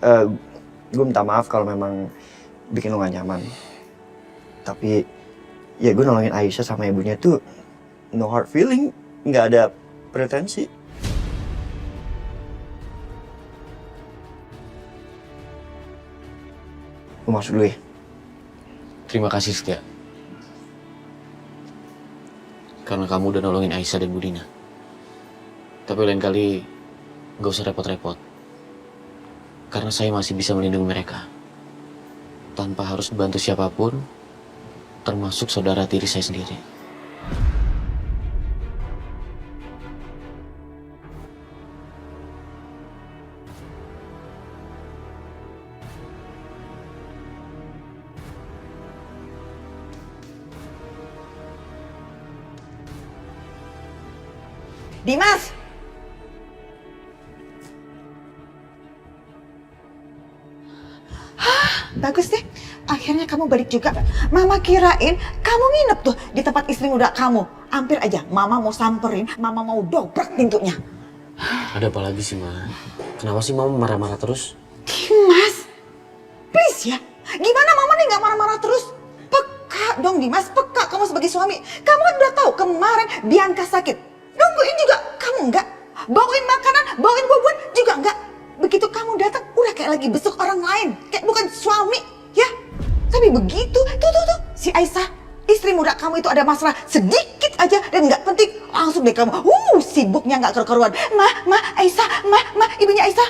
Eh, gue minta maaf kalau memang bikin lo gak nyaman. Tapi ya gue nolongin Aisyah sama ibunya tuh no hard feeling, nggak ada pretensi. Gue masuk dulu ya. Terima kasih Setia. Karena kamu udah nolongin Aisyah dan Budina. Tapi lain kali gak usah repot-repot. Karena saya masih bisa melindungi mereka. Tanpa harus bantu siapapun, termasuk saudara tiri saya sendiri. Dimas! Bagus deh, akhirnya kamu balik juga. Mama kirain kamu nginep tuh di tempat istri muda kamu. Hampir aja Mama mau samperin, Mama mau dobrak pintunya. Ada apa lagi sih, Ma? Kenapa sih Mama marah-marah terus? Dimas, please ya. Gimana Mama nih gak marah-marah terus? Peka dong Dimas, peka kamu sebagai suami. Kamu kan udah tahu kemarin Bianca sakit. Nungguin juga kamu enggak. Bawain makanan, bawain buah-buahan juga enggak. Begitu kamu datang udah kayak lagi besuk orang lain. Kayak bukan suami, ya. Tapi begitu, tuh. Si Aisyah, istri muda kamu itu ada masalah sedikit aja dan nggak penting. Langsung deh kamu, sibuknya nggak keruan. Aisyah, ibunya Aisyah,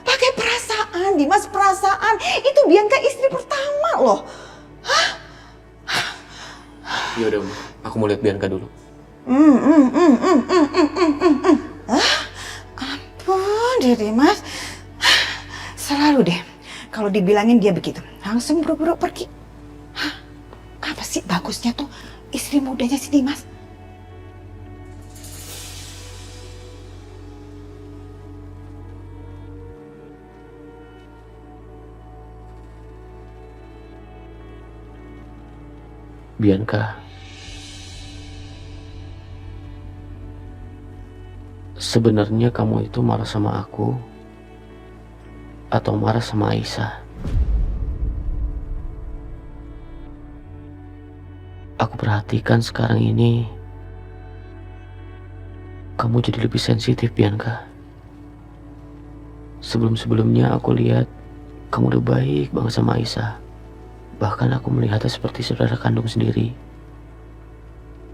pakai perasaan, Dimas, perasaan. Itu Bianca istri pertama loh. Yaudah, Ma. Aku mau lihat Bianca dulu. Ampun deh Dimas. Selalu deh kalau dibilangin dia begitu langsung buru-buru pergi. Apa sih bagusnya tuh istri mudanya si Dimas? Bianca, sebenarnya kamu itu marah sama aku atau marah sama Aisyah? Aku perhatikan sekarang ini kamu jadi lebih sensitif, Bianca. Sebelum-sebelumnya aku lihat kamu udah baik banget sama Aisyah. Bahkan aku melihatnya seperti saudara kandung sendiri.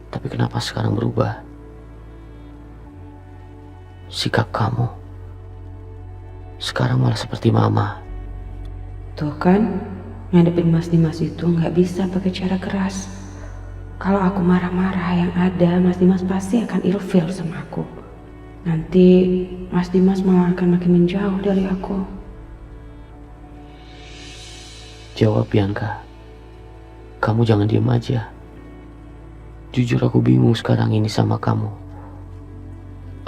Tapi kenapa sekarang berubah? Sikap kamu sekarang malah seperti mama. Tuh kan, ngadepin Mas Dimas itu nggak bisa pakai cara keras. Kalau aku marah-marah yang ada, Mas Dimas pasti akan ilfil sama aku. Nanti Mas Dimas malah akan makin menjauh dari aku. Jawab, Bianca. Kamu jangan diam aja. Jujur aku bingung sekarang ini sama kamu.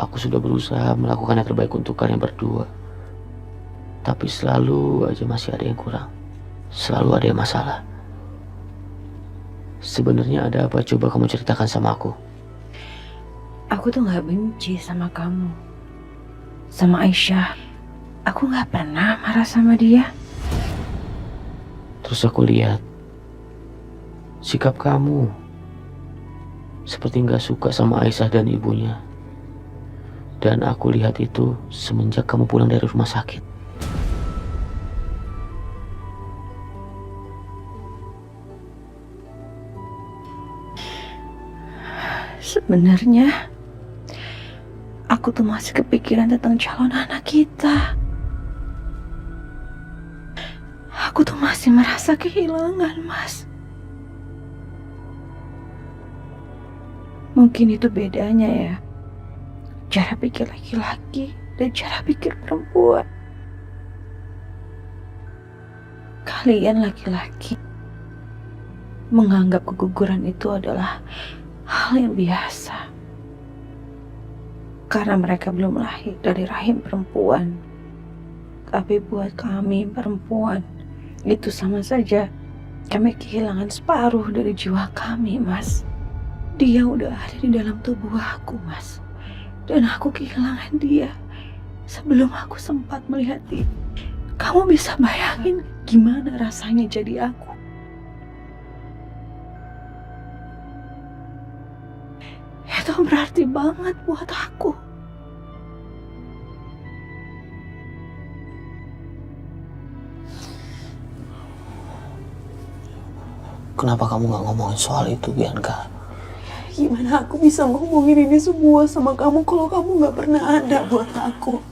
Aku sudah berusaha melakukan yang terbaik untuk kalian berdua. Tapi selalu aja masih ada yang kurang. Selalu ada yang masalah. Sebenarnya ada apa? Coba kamu ceritakan sama aku. Aku tuh gak benci sama kamu. Sama Aisyah. Aku gak pernah marah sama dia. Terus aku lihat sikap kamu seperti gak suka sama Aisyah dan ibunya. Dan aku lihat itu semenjak kamu pulang dari rumah sakit. Sebenarnya aku tuh masih kepikiran tentang calon anak kita. Aku tuh masih merasa kehilangan, Mas. Mungkin itu bedanya ya. Cara pikir laki-laki dan cara pikir perempuan. Kalian laki-laki menganggap keguguran itu adalah hal yang biasa. Karena mereka belum lahir dari rahim perempuan. Tapi buat kami perempuan, itu sama saja kami kehilangan separuh dari jiwa kami, Mas. Dia udah ada di dalam tubuh aku, Mas. Dan aku kehilangan dia. Sebelum aku sempat melihat ini, kamu bisa bayangin gimana rasanya jadi aku? Itu berarti banget buat aku. Kenapa kamu gak ngomongin soal itu, Bianca? Gimana aku bisa ngomongin ini semua sama kamu kalau kamu gak pernah ada buat aku?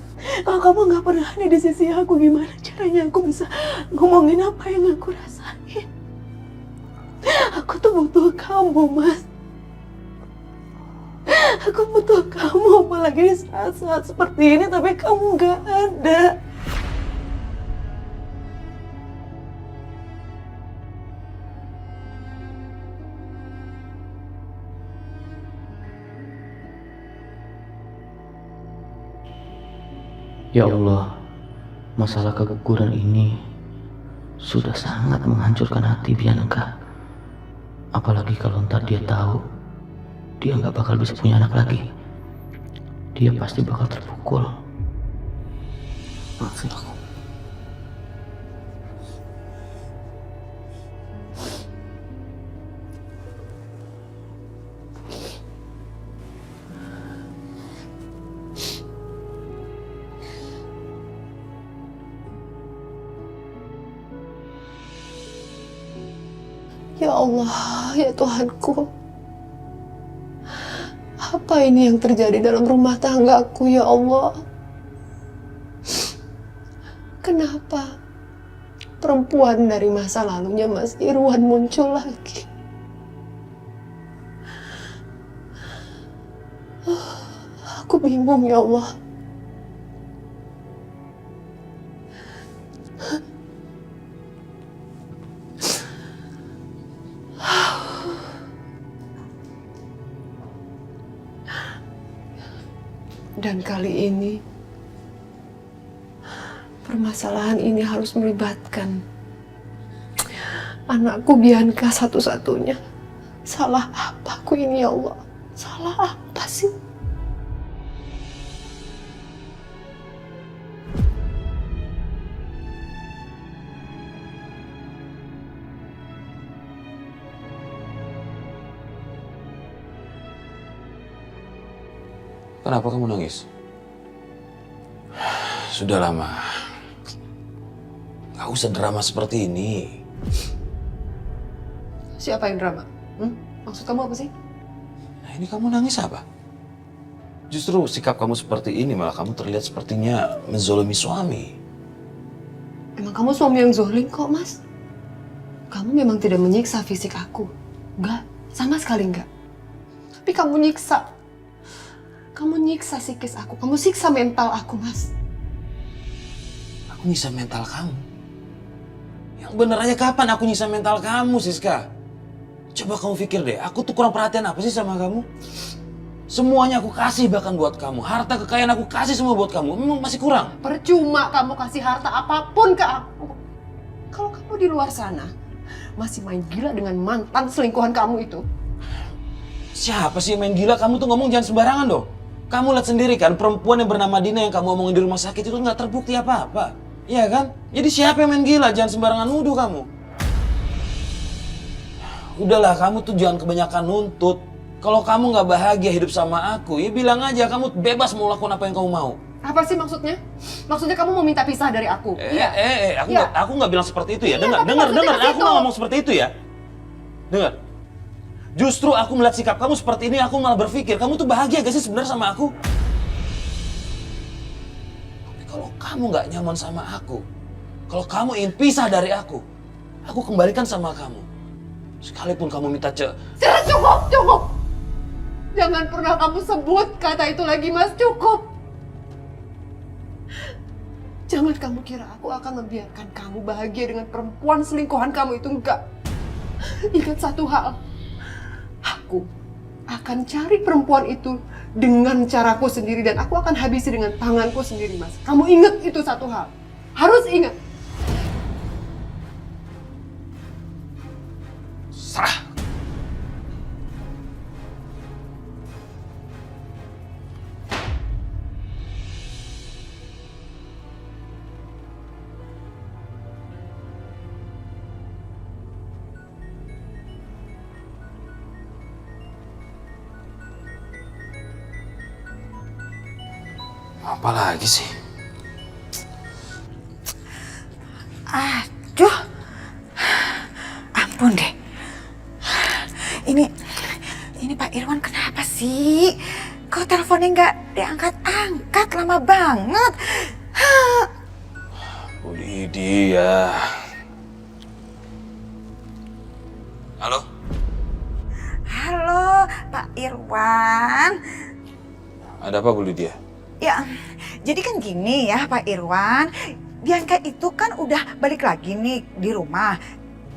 Kalau kamu gak pernah ada di sisi aku, gimana caranya aku bisa ngomongin apa yang aku rasain? Aku tuh butuh kamu, Mas. Aku butuh kamu, apalagi di saat-saat seperti ini, tapi kamu gak ada. Ya Allah, masalah keguguran ini sudah sangat menghancurkan hati Bianca. Apalagi kalau ntar dia tahu dia nggak bakal bisa punya anak lagi. Dia pasti bakal terpukul. Maafin aku. Ya Allah, ya Tuhanku. Apa ini yang terjadi dalam rumah tanggaku, ya Allah? Kenapa perempuan dari masa lalunya Mas Irwan muncul lagi? Aku bingung, ya Allah. Dan kali ini, permasalahan ini harus melibatkan anakku Bianca satu-satunya. Salah apa aku ini, ya Allah? Salah apa sih? Kenapa kamu nangis? Sudah lama. Gak usah drama seperti ini. Siapa yang drama? Maksud kamu apa sih? Nah, ini kamu nangis apa? Justru sikap kamu seperti ini malah kamu terlihat sepertinya menzolimi suami. Emang kamu suami yang zolim kok, Mas? Kamu memang tidak menyiksa fisik aku. Enggak, sama sekali enggak. Tapi kamu nyiksa. Kamu nyiksa psikis aku, kamu siksa mental aku, Mas. Aku nyiksa mental kamu? Yang bener aja kapan aku nyiksa mental kamu, Siska? Coba kamu pikir deh, aku tuh kurang perhatian apa sih sama kamu? Semuanya aku kasih bahkan buat kamu. Harta kekayaan aku kasih semua buat kamu. Memang masih kurang? Percuma kamu kasih harta apapun ke aku. Kalau kamu di luar sana masih main gila dengan mantan selingkuhan kamu itu. Siapa sih yang main gila? Kamu tuh ngomong jangan sembarangan dong. Kamu lihat sendiri kan, perempuan yang bernama Dina yang kamu omongin di rumah sakit itu nggak terbukti apa-apa. Iya kan? Jadi siapa yang main gila? Jangan sembarangan nuduh kamu. Udahlah, kamu tuh jangan kebanyakan nuntut. Kalau kamu nggak bahagia hidup sama aku, ya bilang aja kamu bebas mau lakukan apa yang kamu mau. Apa sih maksudnya? Maksudnya kamu mau minta pisah dari aku? Aku nggak bilang seperti itu ya. Iya, Dengar, tapi maksudnya aku ke situ. nggak ngomong seperti itu ya. Dengar. Justru aku melihat sikap kamu seperti ini, aku malah berpikir, kamu tuh bahagia gak sih sebenarnya sama aku? Tapi kalau kamu nggak nyaman sama aku, kalau kamu ingin pisah dari aku kembalikan sama kamu. Sekalipun kamu minta Sudah cukup! Jangan pernah kamu sebut kata itu lagi, Mas. Cukup! Jangan kamu kira aku akan membiarkan kamu bahagia dengan perempuan selingkuhan kamu itu. Enggak. Ingat satu hal. Aku akan cari perempuan itu dengan caraku sendiri dan aku akan habisi dengan tanganku sendiri, Mas. Kamu ingat itu satu hal. Harus ingat. Sah. Apa lagi sih? Aduh, ampun deh. Ini Pak Irwan kenapa sih? Kok teleponnya nggak diangkat-angkat, lama banget. Bu Lydia. Halo? Halo, Pak Irwan. Ada apa Bu Lydia? Ya, jadi kan gini ya Pak Irwan. Bianca itu kan udah balik lagi nih di rumah.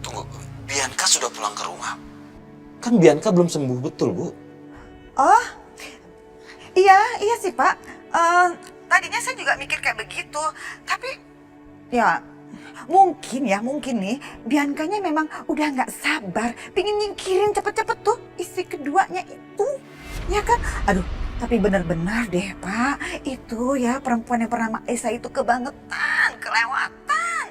Tunggu, Bianca sudah pulang ke rumah? Kan Bianca belum sembuh betul, Bu. Oh, iya sih Pak. Tadinya saya juga mikir kayak begitu. Tapi ya mungkin nih Biancanya memang udah nggak sabar. Pengen nyingkirin cepet-cepet tuh istri keduanya itu. Ya kan? Aduh, tapi benar-benar deh Pak. Itu ya perempuan yang bernama Esa itu kebangetan, kelewatan.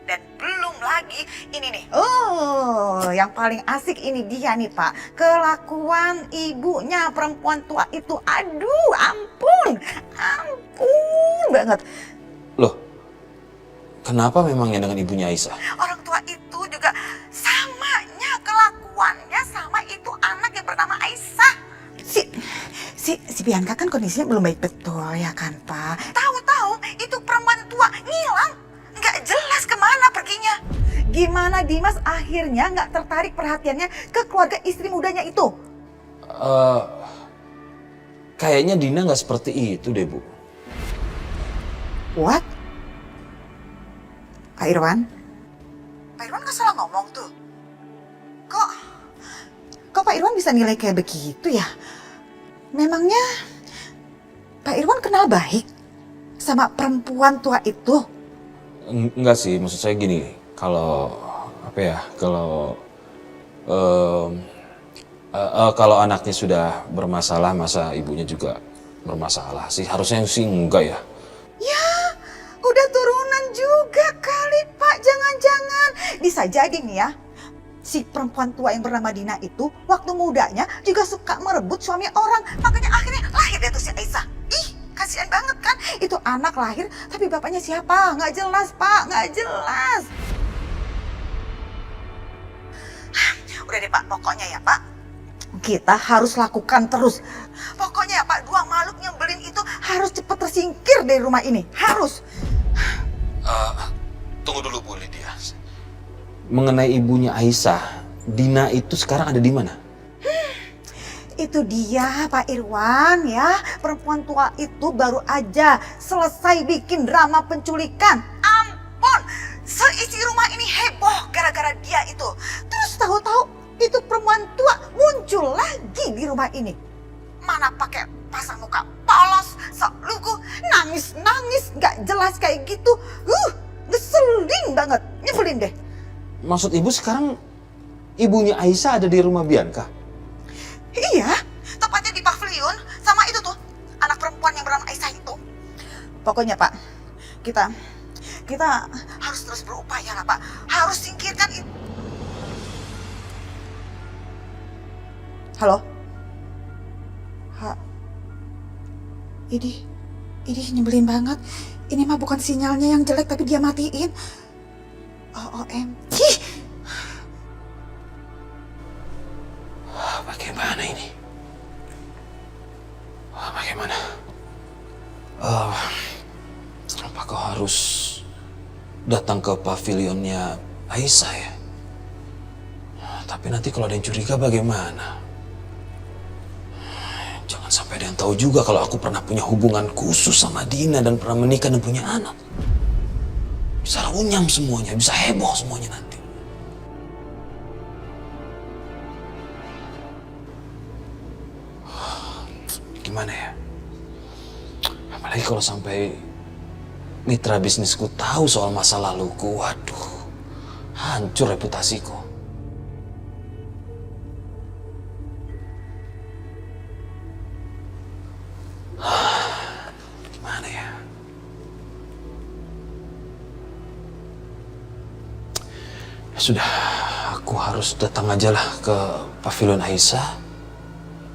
Dan belum lagi ini nih. Oh, yang paling asik ini dia nih Pak. Kelakuan ibunya perempuan tua itu. Aduh, ampun banget. Loh, kenapa memangnya dengan ibunya Aisyah? Orang tua itu juga samanya kelakuannya sama itu anak yang bernama Aisyah. Si Bianca kan kondisinya belum baik betul ya kan Pak. Tahu-tahu itu perempuan tua ngilang. Nggak jelas kemana perginya. Gimana Dimas akhirnya nggak tertarik perhatiannya ke keluarga istri mudanya itu? Kayaknya Dina nggak seperti itu deh, Bu. What? Pak Irwan? Pak Irwan nggak salah ngomong tuh. Kok Pak Irwan bisa nilai kayak begitu ya? Memangnya Pak Irwan kenal baik sama perempuan tua itu? Enggak sih, maksud saya gini, kalau kalau anaknya sudah bermasalah, masa ibunya juga bermasalah sih? Harusnya sih enggak ya. Ya, udah turunan juga kali Pak, jangan-jangan. Bisa jadi nih ya, si perempuan tua yang bernama Dina itu waktu mudanya juga suka merebut suami orang. Makanya akhirnya lahir deh tuh si Aisyah. Ih, kasihan banget kan. Itu anak lahir tapi bapaknya siapa? Nggak jelas Pak, nggak jelas. Udah deh Pak, pokoknya ya Pak, kita harus lakukan terus. Pokoknya ya Pak, dua makhluk nyebelin itu harus cepat tersingkir dari rumah ini. Harus. Tunggu dulu Bu Lydia. Mengenai ibunya Aisyah, Dina itu sekarang ada di mana? Itu dia Pak Irwan ya, perempuan tua itu baru aja selesai bikin drama penculikan. Ampun, seisi rumah ini heboh gara-gara dia itu. Terus tahu-tahu itu perempuan tua muncul lagi di rumah ini. Mana pakai pasang muka polos, sok lugu, nangis-nangis, gak jelas kayak gitu. Ngeselin banget, nyebelin deh. Maksud ibu sekarang ibunya Aisyah ada di rumah Bianca? Iya, tepatnya di pavilion sama itu tuh, anak perempuan yang bernama Aisyah itu. Pokoknya Pak, kita harus terus berupaya lah Pak. Harus singkirkan itu. Halo? Ini nyebelin banget. Ini mah bukan sinyalnya yang jelek tapi dia matiin. OMG. Bagaimana ini? Bagaimana? Apakah harus datang ke pavilionnya Aisyah ya? Tapi nanti kalau ada yang curiga bagaimana? Jangan sampai ada yang tahu juga kalau aku pernah punya hubungan khusus sama Dina dan pernah menikah dan punya anak. Bisa runyam semuanya, bisa heboh semuanya nanti. Gimana ya? Apalagi kalau sampai mitra bisnisku tahu soal masa laluku, waduh, hancur reputasiku. Gimana ya? Ya sudah, aku harus datang aja lah ke pavilion Aisyah.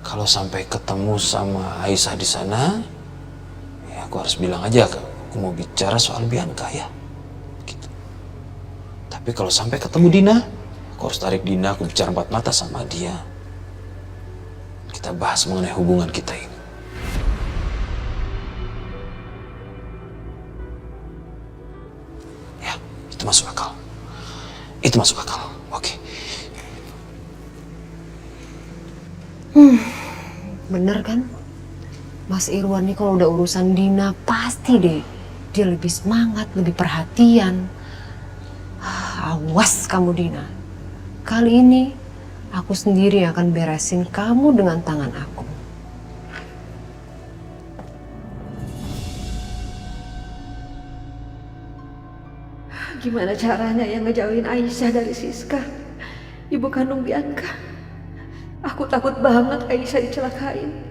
Kalau sampai ketemu sama Aisyah di sana, ya aku harus bilang aja aku mau bicara soal Bianca ya. Gitu. Tapi kalau sampai ketemu Dina, aku harus tarik Dina, aku bicara empat mata sama dia. Kita bahas mengenai hubungan kita ini. Ya, itu masuk akal. Itu masuk akal. Oke. Bener kan? Mas Irwan nih kalau udah urusan Dina pasti deh dia lebih semangat, lebih perhatian. Awas kamu Dina. Kali ini aku sendiri yang akan beresin kamu dengan tangan aku. Gimana caranya yang ngejauhin Aisyah dari Siska, ibu kandung Bianca? Aku takut banget Aisyah dicelakain.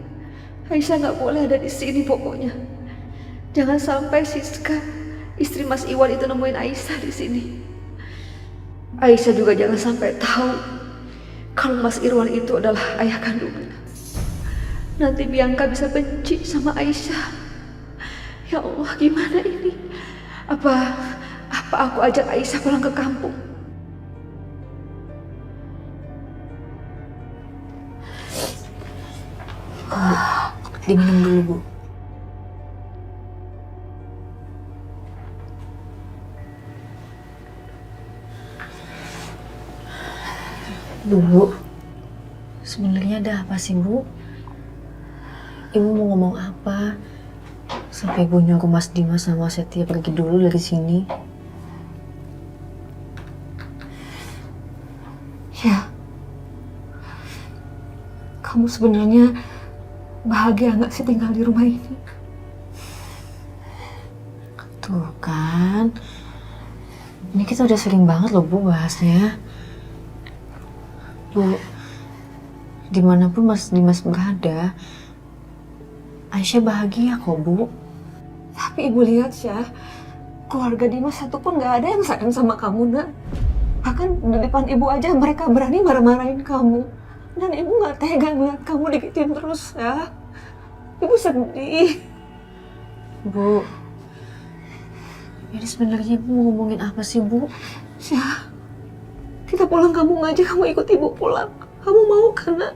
Aisyah nggak boleh ada di sini pokoknya. Jangan sampai Siska, istri Mas Iwan itu nemuin Aisyah di sini. Aisyah juga jangan sampai tahu kalau Mas Irwan itu adalah ayah kandungnya. Nanti Bianca bisa benci sama Aisyah. Ya Allah, gimana ini? Apa aku ajak Aisyah pulang ke kampung? Diminum dulu, Bu. Bu, sebenarnya ada apa sih, Bu? Ibu mau ngomong apa? Sampai ibu nyuruh Mas Dimas sama Setia pergi dulu dari sini. Ya, kamu sebenarnya bahagia nggak sih tinggal di rumah ini? Tuh kan, ini kita udah sering banget loh Bu bahasnya. Bu, dimanapun Mas Dimas berada, Aisyah bahagia kok Bu. Tapi ibu lihat ya, keluarga Dimas satu pun nggak ada yang sayang sama kamu, Nak. Bahkan di depan ibu aja mereka berani marah-marahin kamu. Dan ibu nggak tega ngeliat kamu digituin terus ya. Ibu sedih. Bu, ini sebenarnya Ibu mau ngomongin apa sih Bu? Ya, kita pulang kampung aja, kamu ikut ibu pulang. Kamu mau kan, Nak?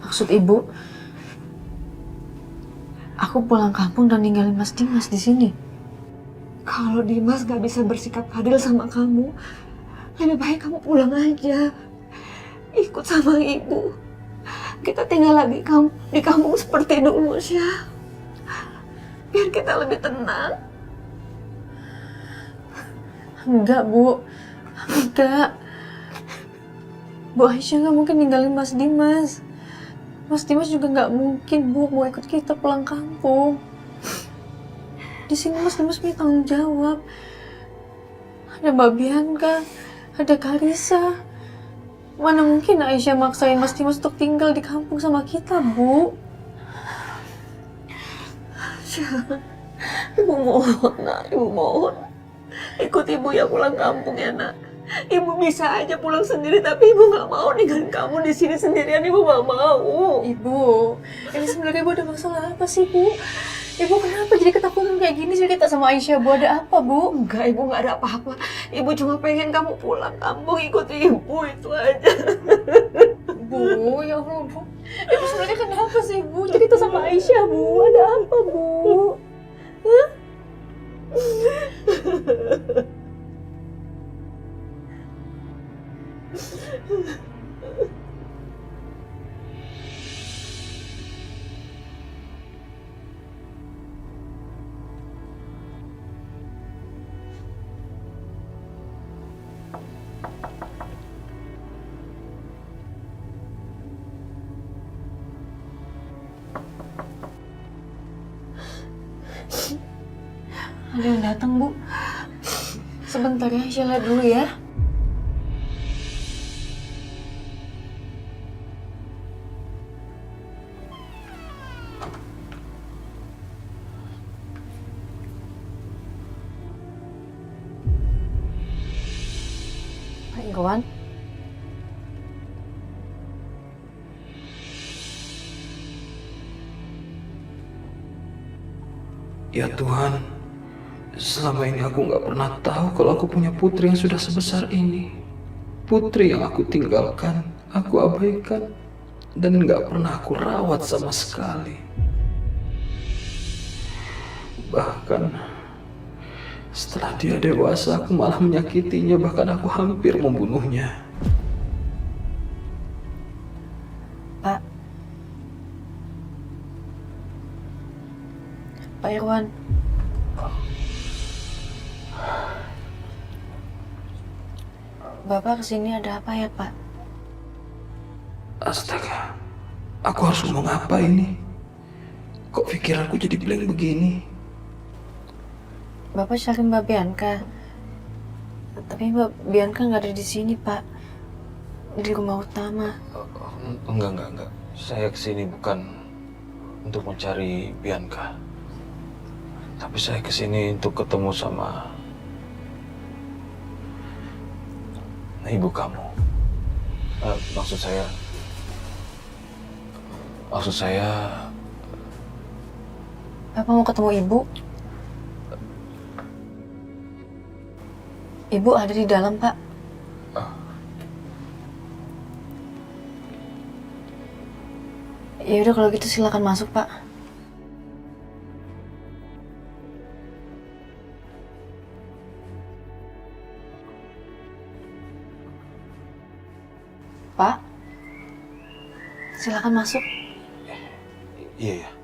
Maksud Ibu, aku pulang kampung dan ninggalin Mas Dimas di sini. Kalau Dimas gak bisa bersikap adil sama kamu, lebih baik kamu pulang aja. Ikut sama ibu. Kita tinggal lagi di kampung seperti dulu, Syah. Biar kita lebih tenang. Enggak, Bu. Enggak. Bu Aisyah nggak mungkin ninggalin Mas Dimas. Mas Dimas juga nggak mungkin, Bu, mau ikut kita pulang kampung. Di sini Mas Dimas punya tanggung jawab. Ada Mbak Bianca, ada Karissa. Mana mungkin Aisyah maksain Mas Dimas untuk tinggal di kampung sama kita, Bu? Ibu mohon, Nak. Ibu mohon. Ikut ibu ya pulang kampung ya, Nak. Ibu bisa aja pulang sendiri, tapi ibu nggak mau ninggalin kamu di sini sendirian. Ibu nggak mau. Ibu, ini sebenarnya Ibu ada masalah apa sih, Bu? Ibu kenapa jadi ketakutan kayak gini cerita sama Aisyah, Bu? Ada apa, Bu? Enggak, ibu nggak ada apa-apa. Ibu cuma pengen kamu pulang kampung ikut ibu, itu aja. Bu, ya Allah, Bu. Ibu sebenarnya kenapa sih, Bu? Cerita sama Aisyah, Bu. Ada apa, Bu? Hah? Ada yang datang, Bu. Sebentar ya, Aisyah lihat dulu ya. Pak Irwan. Ya Tuhan, selama ini aku nggak pernah tahu kalau aku punya putri yang sudah sebesar ini. Putri yang aku tinggalkan, aku abaikan, dan nggak pernah aku rawat sama sekali. Bahkan setelah dia dewasa, aku malah menyakitinya, bahkan aku hampir membunuhnya. Pak. Pak Irwan. Bapak kesini ada apa ya, Pak? Astaga, aku harus ngomong apa ini? Kok pikiranku jadi blank begini? Bapak cari Mbak Bianca. Tapi Mbak Bianca nggak ada di sini, Pak. Di rumah utama. Enggak. Saya kesini bukan untuk mencari Bianca. Tapi saya kesini untuk ketemu sama ibu kamu. Maksud saya Bapak mau ketemu Ibu? Ibu ada di dalam, Pak. Ya udah kalau gitu silakan masuk, Pak. Pak, silakan masuk. iya.